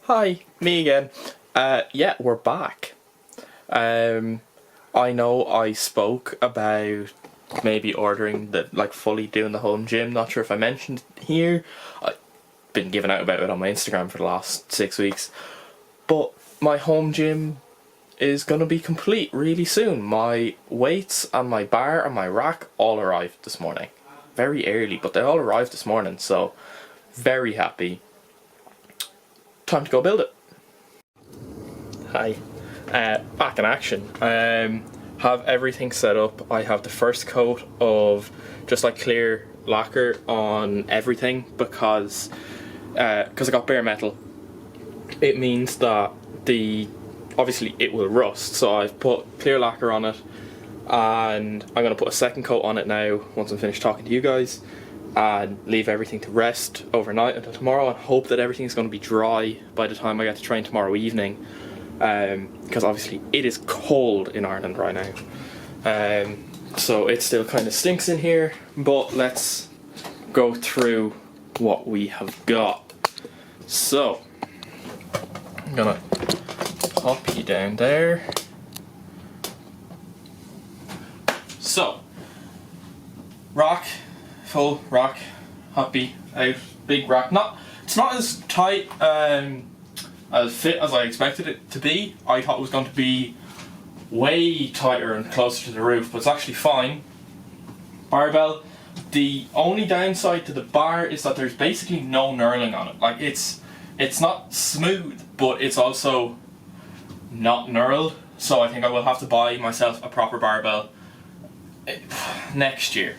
Hi, me again. Yeah, we're back. I know I spoke about maybe ordering fully doing the home gym. Not sure if I mentioned it here. I've been giving out about it on my Instagram for the last 6 weeks. But my home gym is going to be complete really soon. My weights and my bar and my rack all arrived this morning. Very early, but they all arrived this morning, so very happy. Time to go build it. Hi. Back in action. Have everything set up. I have the first coat of just like clear lacquer on everything because I got bare metal. It means that obviously it will rust, so I've put clear lacquer on it, and I'm going to put a second coat on it now once I'm finished talking to you guys, and leave everything to rest overnight until tomorrow, and hope that everything is going to be dry by the time I get to train tomorrow evening, because obviously it is cold in Ireland right now, so it still kind of stinks in here. But let's go through what we have got. So I'm gonna pop you down there. So rack, full rack, happy out, big rack. It's not as tight, as fit as I expected it to be. I thought it was going to be way tighter and closer to the roof, but it's actually fine. Barbell. The only downside to the bar is that there's basically no knurling on it. Like it's not smooth, but it's also not knurled. So I think I will have to buy myself a proper barbell next year.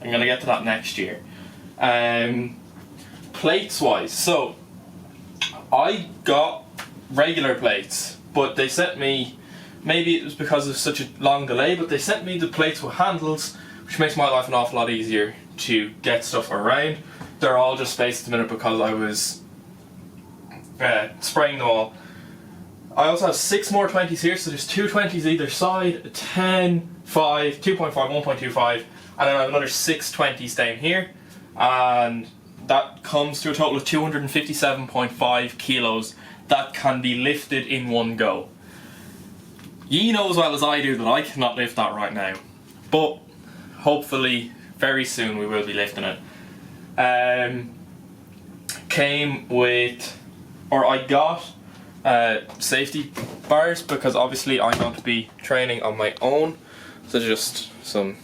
I'm gonna get to that next year. Plates wise, so I got regular plates, but they sent me, maybe it was because of such a long delay, but they sent me the plates with handles, which makes my life an awful lot easier to get stuff around. They're all just spaced at the minute because I was spraying them all. I also have 6 more 20s here, so there's 2 20s either side, a 10, 5, 2.5, 1.25, and then I have another 6 20s down here, and that comes to a total of 257.5 kilos that can be lifted in one go. Ye know as well as I do that I cannot lift that right now, but hopefully very soon we will be lifting it. I got safety bars because obviously I'm going to be training on my own, so just some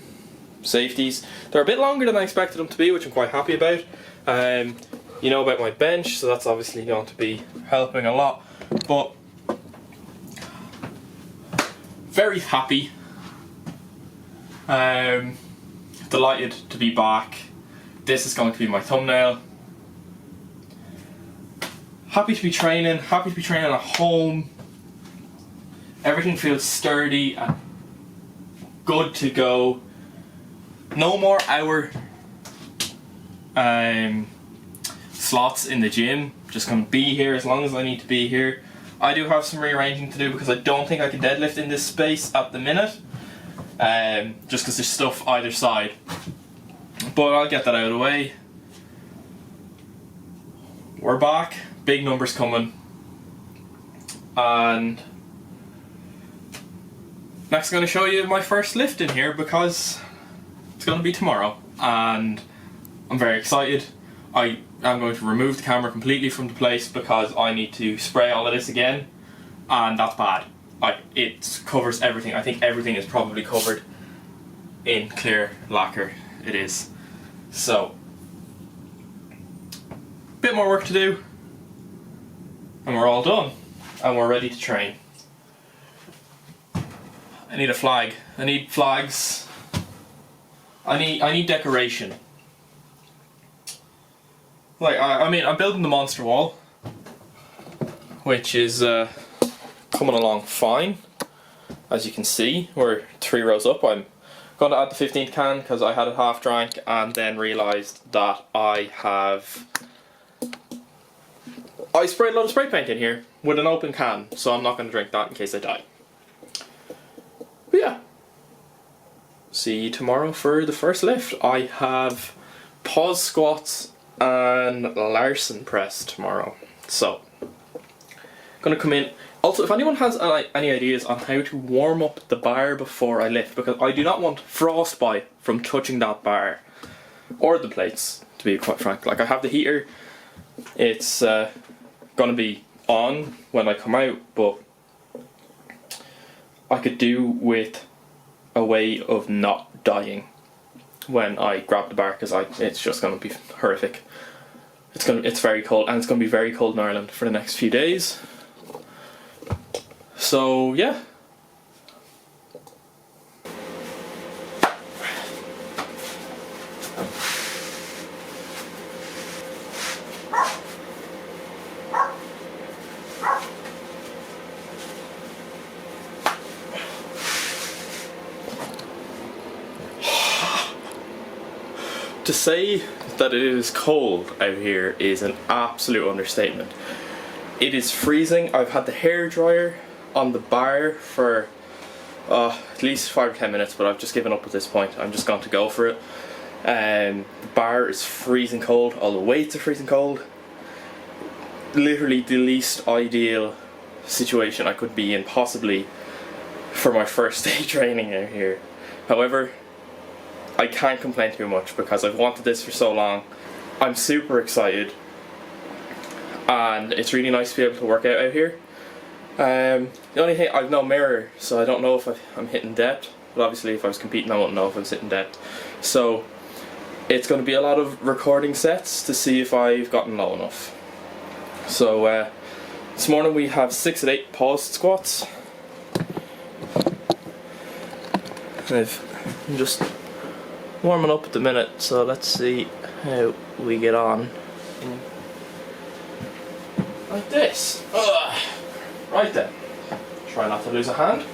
safeties. They're a bit longer than I expected them to be, which I'm quite happy about. You know about my bench, so that's obviously going to be helping a lot, but very happy. Delighted to be back. This is going to be my thumbnail. Happy to be training at home. Everything feels sturdy and good to go. No more hour slots in the gym. Just gonna be here as long as I need to be here. I do have some rearranging to do because I don't think I can deadlift in this space at the minute, just because there's stuff either side, but I'll get that out of the way. We're back, big numbers coming, and next I'm going to show you my first lift in here because it's going to be tomorrow, and I'm very excited. I am going to remove the camera completely from the place because I need to spray all of this again, and that's bad. It covers everything. I think everything is probably covered in clear lacquer. It is. So, bit more work to do, and we're all done, and we're ready to train. I need a flag. I need flags. I need decoration. I mean, I'm building the monster wall, which is coming along fine. As you can see, we're 3 rows up. I'm going to add the 15th can because I had it half drank and then realised that I sprayed a lot of spray paint in here with an open can, so I'm not going to drink that in case I die. But yeah, see you tomorrow for the first lift. I have pause squats and Larson press tomorrow, so Gonna come in. Also, if anyone has any ideas on how to warm up the bar before I lift, because I do not want frostbite from touching that bar or the plates, to be quite frank. Like, I have the heater, it's gonna be on when I come out, but I could do with a way of not dying when I grab the bar, because it's just gonna be horrific. It's very cold, and it's gonna be very cold in Ireland for the next few days. So yeah. To say that it is cold out here is an absolute understatement. It is freezing. I've had the hairdryer on the bar for at least 5 or 10 minutes, but I've just given up at this point. I'm just going to go for it. The bar is freezing cold, all the weights are freezing cold. Literally the least ideal situation I could be in possibly for my first day training out here. However, I can't complain too much because I've wanted this for so long. I'm super excited, and it's really nice to be able to work out here. The only thing, I've no mirror, so I don't know if I'm hitting depth, but obviously if I was competing I wouldn't know if I was hitting depth. So it's going to be a lot of recording sets to see if I've gotten low enough. So this morning we have 6 at 8 paused squats. I'm just warming up at the minute, so let's see how we get on. Like this. Right then. Try not to lose a hand.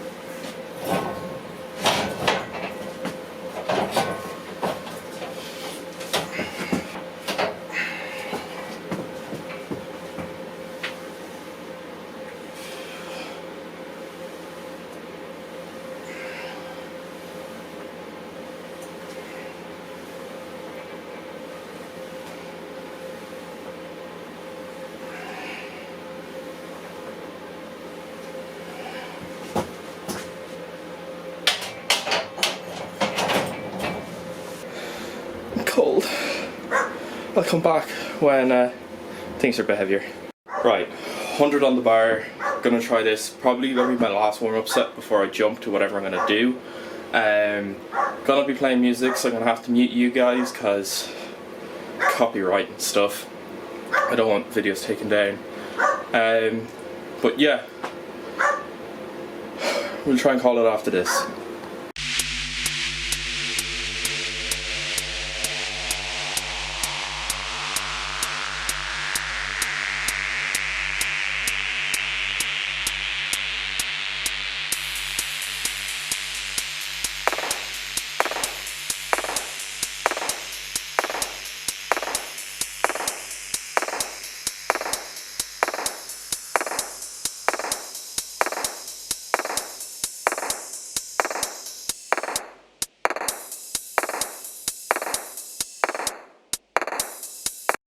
Cold. I'll come back when things are a bit heavier. Right, 100 on the bar. Gonna try this. Probably gonna be my last warm-up set before I jump to whatever I'm gonna do. Gonna be playing music, so I'm gonna have to mute you guys because copyright and stuff. I don't want videos taken down. But yeah, we'll try and call it after this.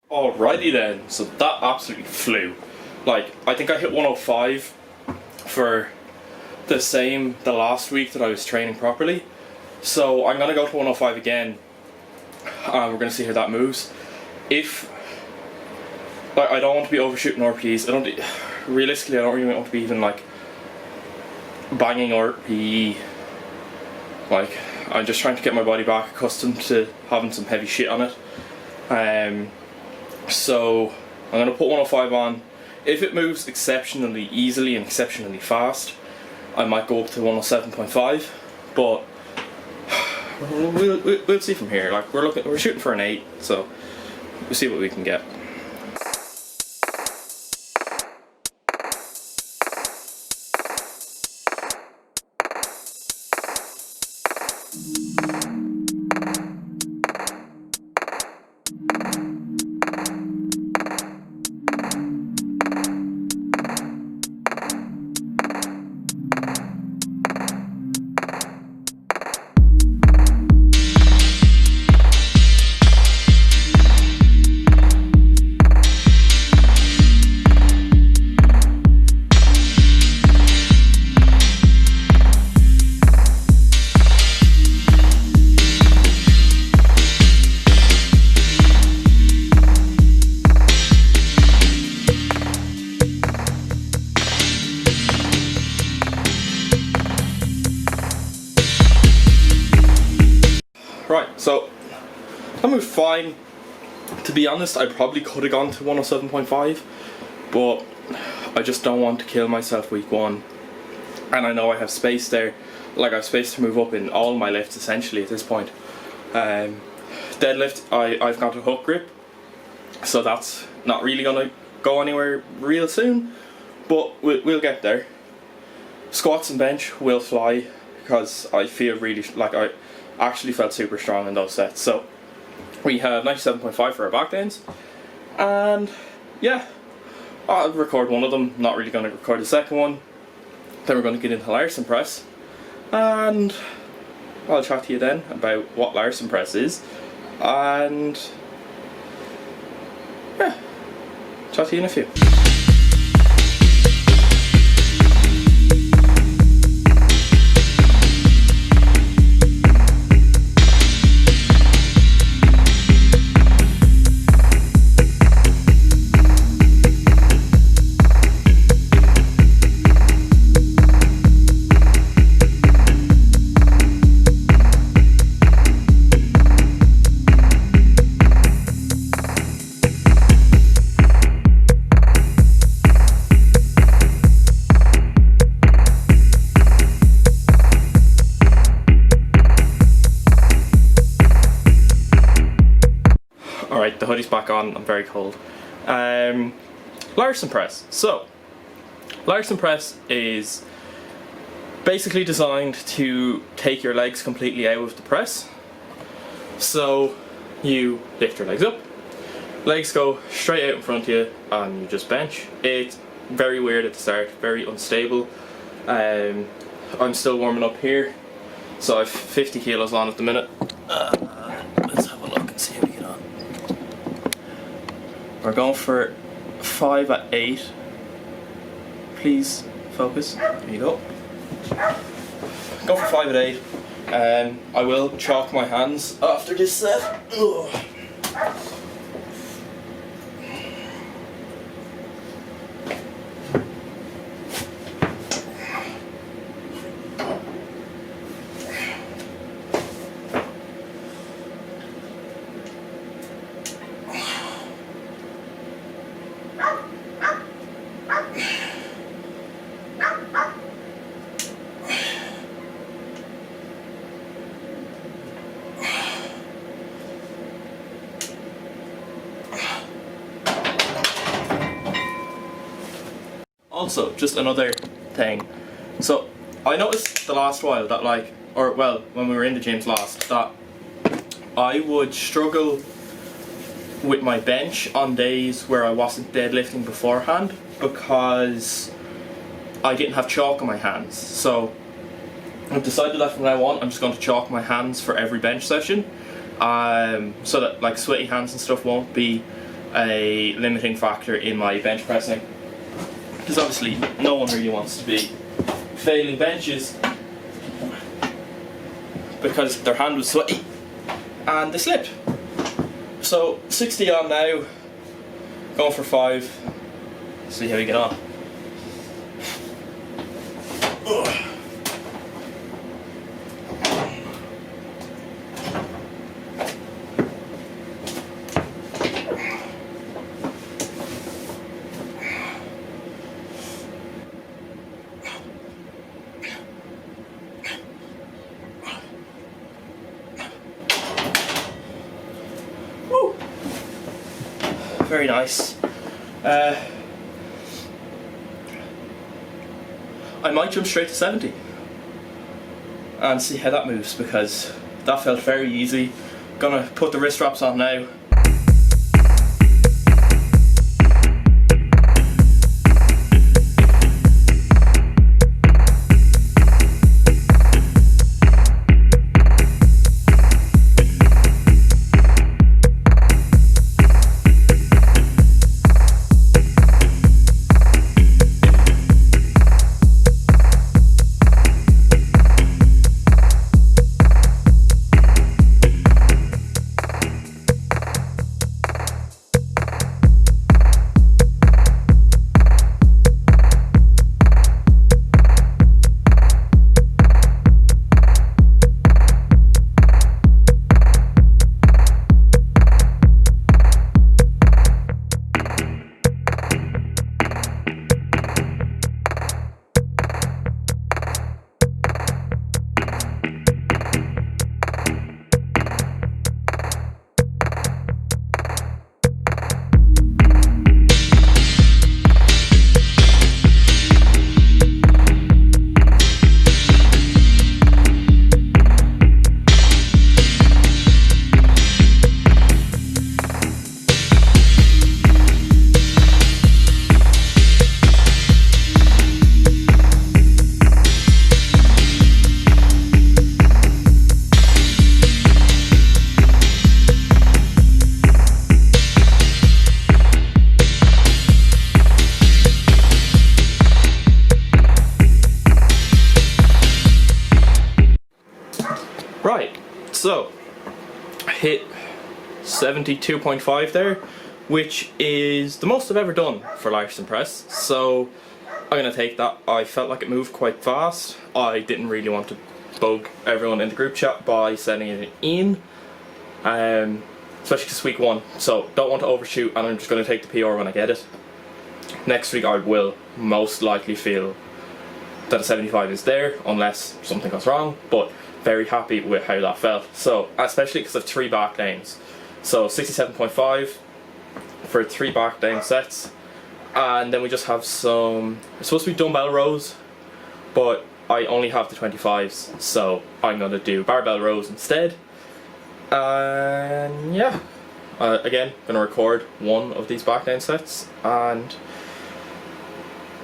Alrighty then, so that absolutely flew. Like, I think I hit 105 for the last week that I was training properly. So I'm gonna go to 105 again, and we're gonna see how that moves. If like, I don't want to be overshooting RPEs. Realistically, I don't really want to be even like banging RPE. Like, I'm just trying to get my body back accustomed to having some heavy shit on it. So I'm going to put 105 on. If it moves exceptionally easily and exceptionally fast, I might go up to 107.5, but we'll see from here. Like, we're shooting for an 8, so we'll see what we can get. So that moved fine. To be honest, I probably could have gone to 107.5, but I just don't want to kill myself week one. And I know I have space there. Like, I have space to move up in all my lifts essentially at this point. Deadlift, I've got a hook grip, so that's not really gonna go anywhere real soon, but we'll get there. Squats and bench will fly, because I feel really, like, I actually felt super strong in those sets. So we have 97.5 for our back bends, and yeah, I'll record one of them, not really going to record the second one. Then we're going to get into Larson press, and I'll chat to you then about what Larson press is, and yeah, chat to you in a few. Alright, the hoodie's back on, I'm very cold. Larson press. So, Larson press is basically designed to take your legs completely out of the press. So, you lift your legs up, legs go straight out in front of you, and you just bench. It's very weird at the start, very unstable. I'm still warming up here, so I've 50 kilos on at the minute. Let's have a look and see how we get on. We're going for 5 at 8. Please focus. There you go. Go for 5 at 8. I will chalk my hands after this set. Ugh. Also, just another thing. So, I noticed the last while that when we were in the gyms last, that I would struggle with my bench on days where I wasn't deadlifting beforehand because I didn't have chalk on my hands. So, I've decided that from now on, I'm just going to chalk my hands for every bench session, so that like sweaty hands and stuff won't be a limiting factor in my bench pressing. Because obviously no one really wants to be failing benches because their hand was sweaty and they slipped. So 60 on now, going for 5, see how we get on. Ugh. Very nice. I might jump straight to 70 and see how that moves because that felt very easy. Gonna put the wrist wraps on now. So I hit 72.5 there, which is the most I've ever done for Larson Press, so I'm going to take that. I felt like it moved quite fast. I didn't really want to bug everyone in the group chat by sending it in, especially because week 1, so don't want to overshoot, and I'm just going to take the PR when I get it. Next week I will most likely feel that a 75 is there, unless something goes wrong, but very happy with how that felt. So, especially because of 3 back downs. So 67.5 for 3 back down sets, and then we just have some, it's supposed to be dumbbell rows, but I only have the 25s, so I'm going to do barbell rows instead. And yeah, again, going to record one of these back down sets, and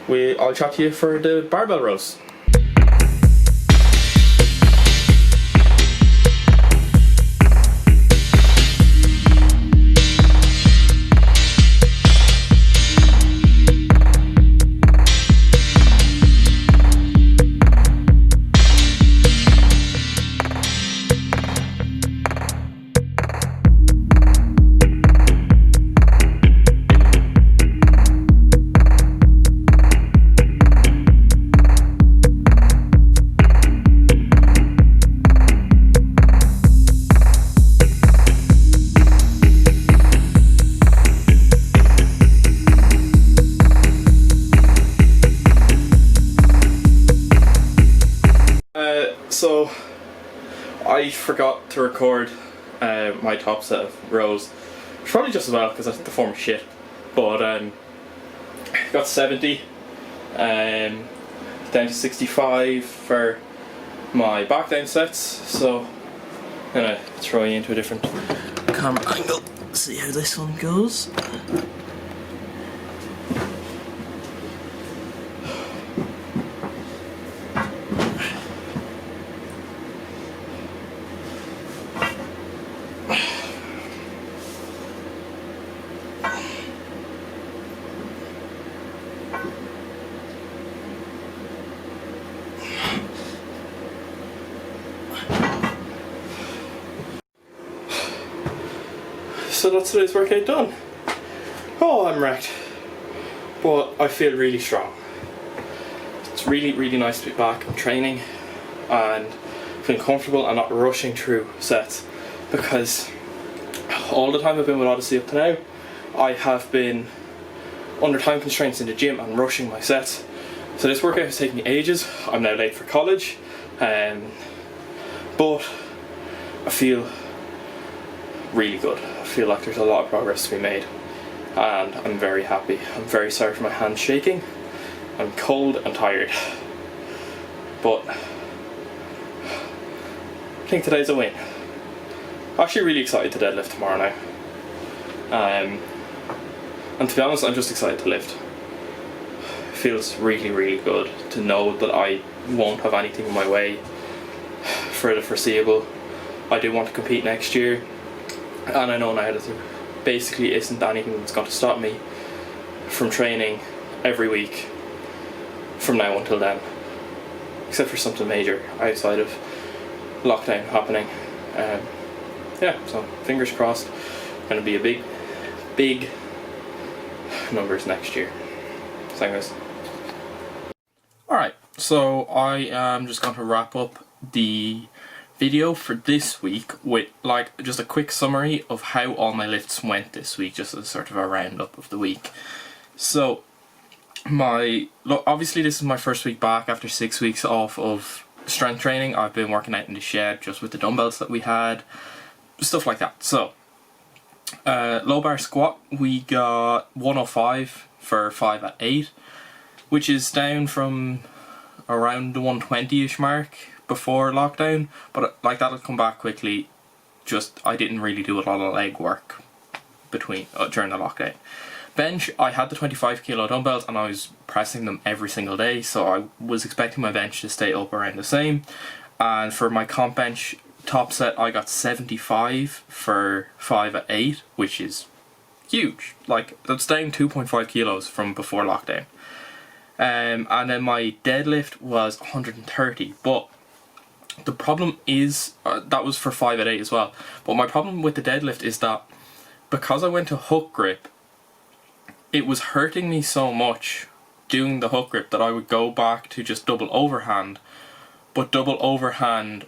I'll chat to you for the barbell rows. So I forgot to record my top set of rows. Probably just as well because that's the form of shit. But got 70, down to 65 for my back down sets. So I'm gonna throw you into a different camera angle. See how this one goes. So that's today's workout done. Oh, I'm wrecked, but I feel really strong. It's really nice to be back in training and feeling comfortable and not rushing through sets, because all the time I've been with Odyssey up to now, I have been under time constraints in the gym and rushing my sets. So this workout has taken me ages. I'm now late for college, but I feel really good. I feel like there's a lot of progress to be made, and I'm very happy. I'm very sorry for my hands shaking. I'm cold and tired, but I think today's a win. I'm actually really excited to deadlift tomorrow now, and to be honest, I'm just excited to lift. It feels really good to know that I won't have anything in my way for the foreseeable. I do want to compete next year, and I know now that there basically isn't anything that's going to stop me from training every week from now until then, except for something major outside of lockdown happening. Yeah, so fingers crossed. Going to be a big numbers next year. So anyways, alright, so I am just going to wrap up the video for this week with like just a quick summary of how all my lifts went this week, just as sort of a roundup of the week. So obviously this is my first week back after 6 weeks off of strength training. I've been working out in the shed just with the dumbbells that we had, stuff like that. So low bar squat, we got 105 for 5 at 8, which is down from around the 120ish mark before lockdown, but like that'll come back quickly. Just I didn't really do a lot of leg work during the lockdown. Bench, I had the 25 kilo dumbbells and I was pressing them every single day, so I was expecting my bench to stay up around the same. And for my comp bench top set, I got 75 for 5 at 8, which is huge. Like, that's down 2.5 kilos from before lockdown. And then my deadlift was 130, but The problem is, that was for 5 at 8 as well, but my problem with the deadlift is that because I went to hook grip, it was hurting me so much doing the hook grip that I would go back to just double overhand, but double overhand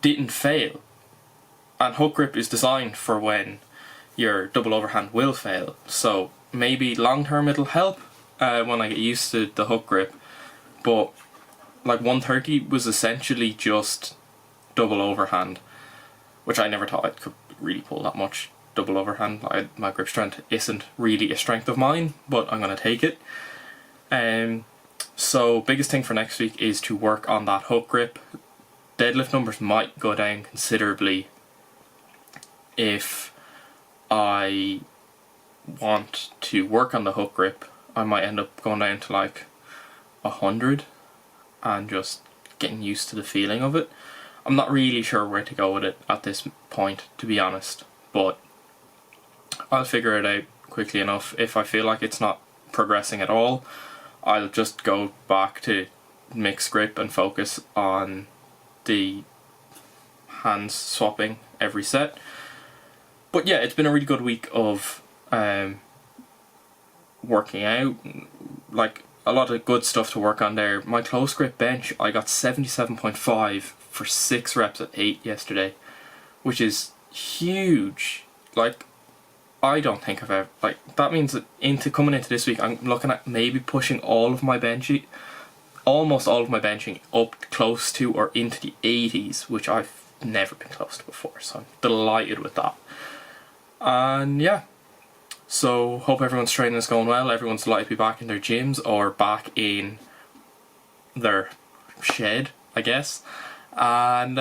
didn't fail. And hook grip is designed for when your double overhand will fail. So maybe long term it'll help when I get used to the hook grip. But like 130 was essentially just double overhand, which I never thought I could really pull that much double overhand. My grip strength isn't really a strength of mine, but I'm going to take it. So biggest thing for next week is to work on that hook grip. Deadlift numbers might go down considerably if I want to work on the hook grip. I might end up going down to like 100 and just getting used to the feeling of it. I'm not really sure where to go with it at this point, to be honest, but I'll figure it out quickly enough. If I feel like it's not progressing at all, I'll just go back to mixed grip and focus on the hands swapping every set. But yeah, it's been a really good week of working out. Like, a lot of good stuff to work on there. My close grip bench, I got 77.5 for 6 reps at 8 yesterday, which is huge. Like, I don't think I've ever, like, that means that coming into this week, I'm looking at maybe pushing almost all of my benching up close to or into the 80s, which I've never been close to before, so I'm delighted with that. And yeah, so hope everyone's training is going well. Everyone's delighted to be back in their gyms or back in their shed, I guess. And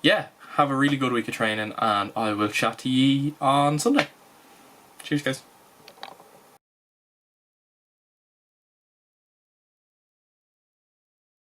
yeah, have a really good week of training, and I will chat to ye on Sunday. Cheers, guys.